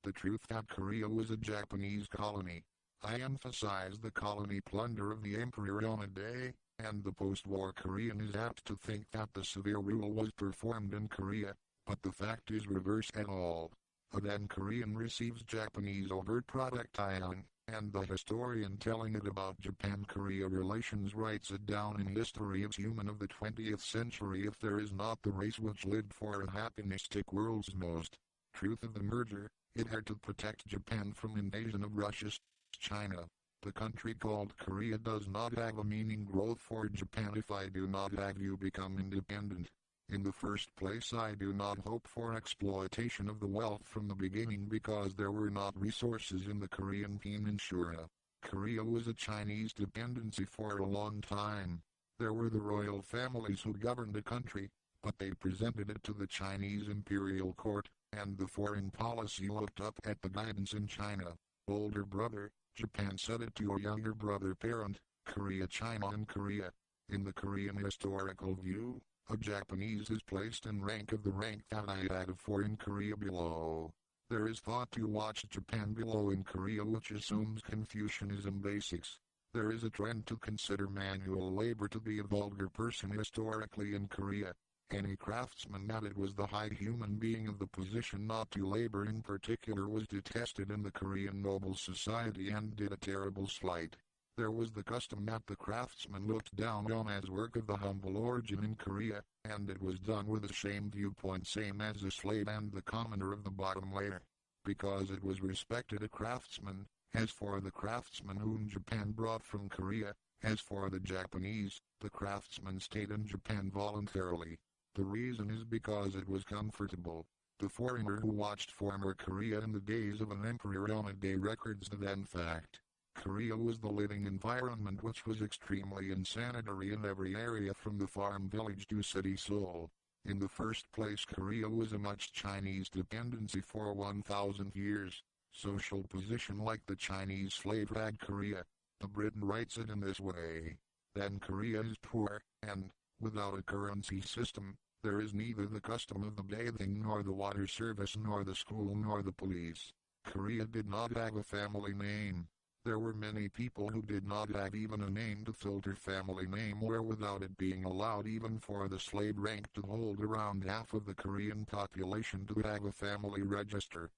The truth that Korea was a Japanese colony. I emphasize the colony plunder of the emperor on a day, and the post-war Korean is apt to think that the severe rule was performed in Korea, but the fact is reverse at all. A then Korean receives Japanese overt productizing, and the historian telling it about Japan-Korea relations writes it down in History of Human of the 20th century if there is not the race which lived for a happinistic world's most. Truth of the merger, it had to protect Japan from invasion of Russia. China. The country called Korea does not have a meaning growth for Japan if I do not have you become independent. In the first place, I do not hope for exploitation of the wealth from the beginning because there were not resources in the Korean peninsula. Korea was a Chinese dependency for a long time. There were the royal families who governed the country, but they presented it to the Chinese imperial court, and the foreign policy looked up at the guidance in China. Older brother, Japan said it to your younger brother parent, Korea, China and Korea. In the Korean historical view, a Japanese is placed in rank of the rank that I had of foreign Korea below. There is thought to watch Japan below in Korea which assumes Confucianism basics. There is a trend to consider manual labor to be a vulgar person historically in Korea. Any craftsman that it was the high human being of the position not to labor in particular was detested in the Korean noble society and did a terrible slight. There was the custom that the craftsman looked down on as work of the humble origin in Korea, and it was done with a shame viewpoint same as the slave and the commoner of the bottom layer. Because it was respected a craftsman, as for the craftsman whom Japan brought from Korea, as for the Japanese, the craftsman stayed in Japan voluntarily. The reason is because it was comfortable. The foreigner who watched former Korea in the days of an emperor on a day records the then fact. Korea was the living environment which was extremely insanitary in every area from the farm village to city Seoul. In the first place, Korea was a much Chinese dependency for 1,000 years. Social position like the Chinese slave had Korea. The Briton writes it in this way. Then Korea is poor, and, without a currency system, there is neither the custom of the bathing nor the water service nor the school nor the police. Korea did not have a family name. There were many people who did not have even a name to filter family name or without it being allowed even for the slave rank to hold around half of the Korean population to have a family register.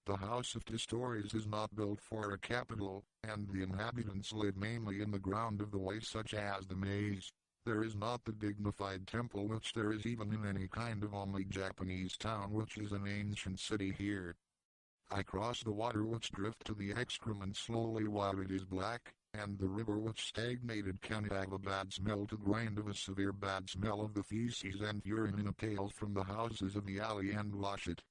The house of 2 stories is not built for a capital, and the inhabitants live mainly in the ground of the way such as the maze. There is not the dignified temple which there is even in any kind of only Japanese town which is an ancient city here. I cross the water which drift to the excrement slowly while it is black, and the river which stagnated can have a bad smell to grind of a severe bad smell of the feces and urine in a pail from the houses of the alley and wash it.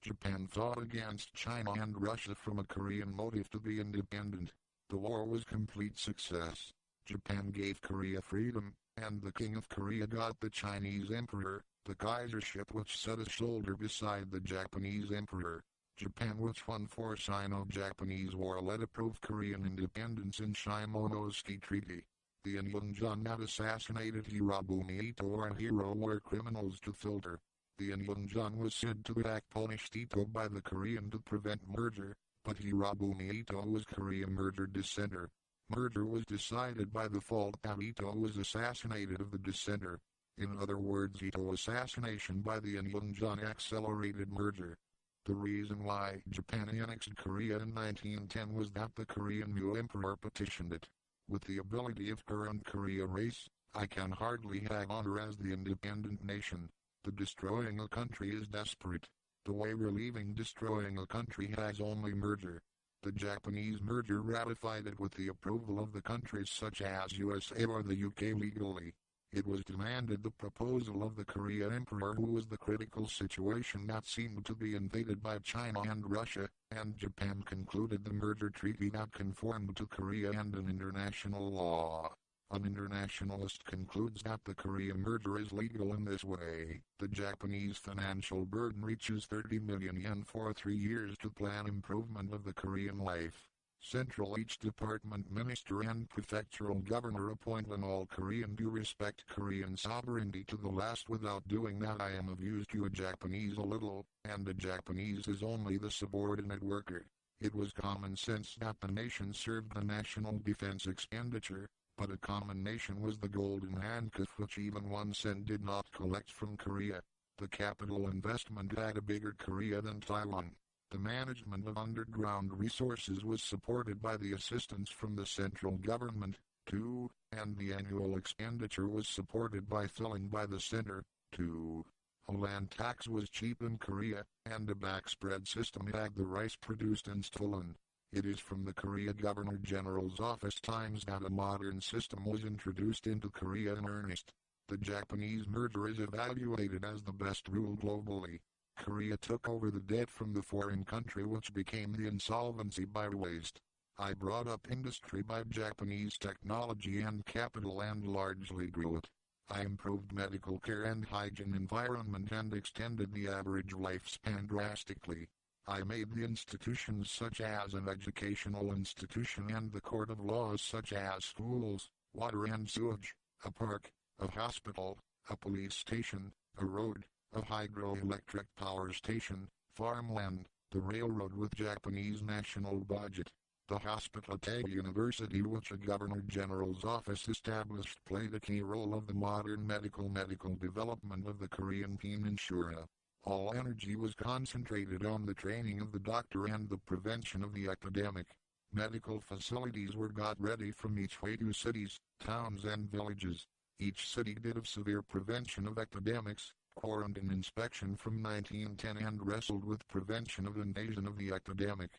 Japan fought against China and Russia from a Korean motive to be independent. The war was complete success. Japan gave Korea freedom, and the King of Korea got the Chinese Emperor, the Kaisership which set a shoulder beside the Japanese Emperor. Japan which won for Sino-Japanese War led approved Korean independence in Shimonoseki Treaty. The Inyounjun that assassinated Hirobumi Ito a hero were criminals to filter. The Inyounjun was said to have punished Ito by the Korean to prevent merger, but Hirobumi Ito was Korea merger dissenter. Murder was decided by the fault that Ito was assassinated of the dissenter. In other words, Ito assassination by the Inyounjun accelerated merger. The reason why Japan annexed Korea in 1910 was that the Korean new emperor petitioned it. With the ability of current Korea race, I can hardly have honor as the independent nation. The destroying a country is desperate. The way relieving destroying a country has only merger. The Japanese merger ratified it with the approval of the countries such as USA or the UK legally. It was demanded the proposal of the Korean emperor who was the critical situation that seemed to be invaded by China and Russia, and Japan concluded the merger treaty that conformed to Korea and an international law. An internationalist concludes that the Korean merger is legal in this way. The Japanese financial burden reaches 30 million yen for 3 years to plan improvement of the Korean life. Central each department minister and prefectural governor appoint an all-Korean do respect Korean sovereignty to the last. Without doing that I am of use to a Japanese a little, and a Japanese is only the subordinate worker. It was common sense that the nation served the national defense expenditure, but a common nation was the golden handcuff which even 1 cent did not collect from Korea. The capital investment had a bigger Korea than Taiwan. The management of underground resources was supported by the assistance from the central government, too, and the annual expenditure was supported by filling by the center, too. A land tax was cheap in Korea, and a backspread system had the rice produced in stolen. It is from the Korea Governor General's office times that a modern system was introduced into Korea in earnest. The Japanese merger is evaluated as the best rule globally. Korea took over the debt from the foreign country which became the insolvency by waste. I brought up industry by Japanese technology and capital and largely grew it. I improved medical care and hygiene environment and extended the average lifespan drastically. I made the institutions such as an educational institution and the court of laws such as schools, water and sewage, a park, a hospital, a police station, a road, a hydroelectric power station, farmland, the railroad with Japanese national budget. The hospital at University which a Governor General's office established played a key role of the modern medical development of the Korean Peninsula. All energy was concentrated on the training of the doctor and the prevention of the epidemic. Medical facilities were got ready from each way to cities, towns and villages. Each city did of severe prevention of epidemics, quarantine inspection from 1910 and wrestled with prevention of invasion of the epidemic.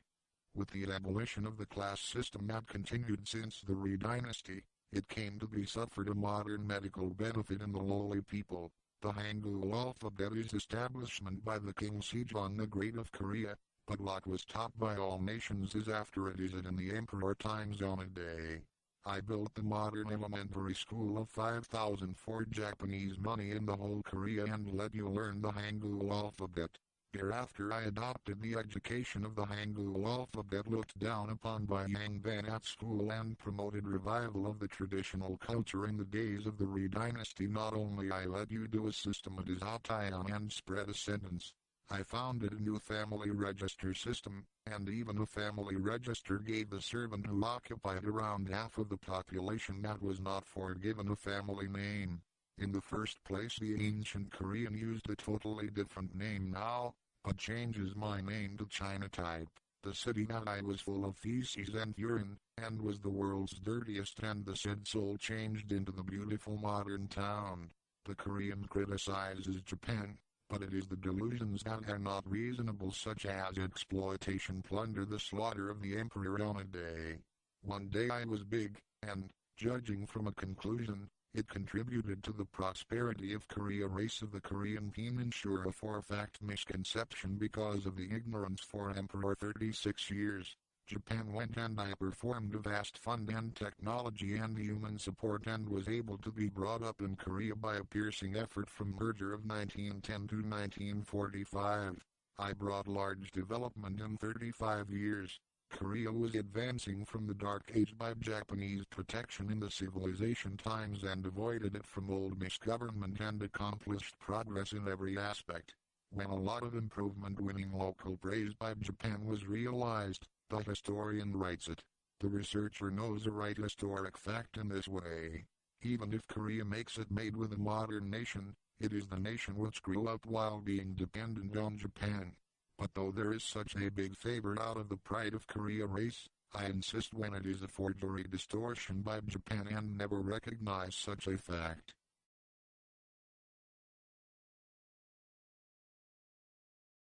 With the abolition of the class system that continued since the Rui dynasty, it came to be suffered a modern medical benefit in the lowly people. The Hangul alphabet is establishment by the King Sejong the Great of Korea, but what was taught by all nations is after it is it in the Emperor time zone a day. I built the modern elementary school of 5,000 for Japanese money in the whole Korea and let you learn the Hangul alphabet. Thereafter I adopted the education of the Hangul alphabet looked down upon by Yang Ben at school and promoted revival of the traditional culture in the days of the Rui dynasty. Not only I let you do a systematization and spread a sentence, I founded a new family register system, and even a family register gave the servant who occupied around half of the population that was not forgiven a family name. In the first place the ancient Korean used a totally different name now, but changes my name to China type. The city that I was full of feces and urine, and was the world's dirtiest and the said soul changed into the beautiful modern town. The Korean criticizes Japan, but it is the delusions that are not reasonable such as exploitation plunder the slaughter of the emperor on a day. One day I was big, and, judging from a conclusion, it contributed to the prosperity of Korea race of the Korean Peninsula for a fact misconception because of the ignorance for Emperor 36 years. Japan went and I performed a vast fund and technology and human support and was able to be brought up in Korea by a piercing effort from merger of 1910 to 1945. I brought large development in 35 years. Korea was advancing from the Dark Age by Japanese protection in the civilization times and avoided it from old misgovernment and accomplished progress in every aspect. When a lot of improvement winning local praise by Japan was realized, the historian writes it. The researcher knows a right historic fact in this way. Even if Korea makes it made with a modern nation, it is the nation which grew up while being dependent on Japan. But though there is such a big favor out of the pride of Korea race, I insist when it is a forgery distortion by Japan and never recognize such a fact.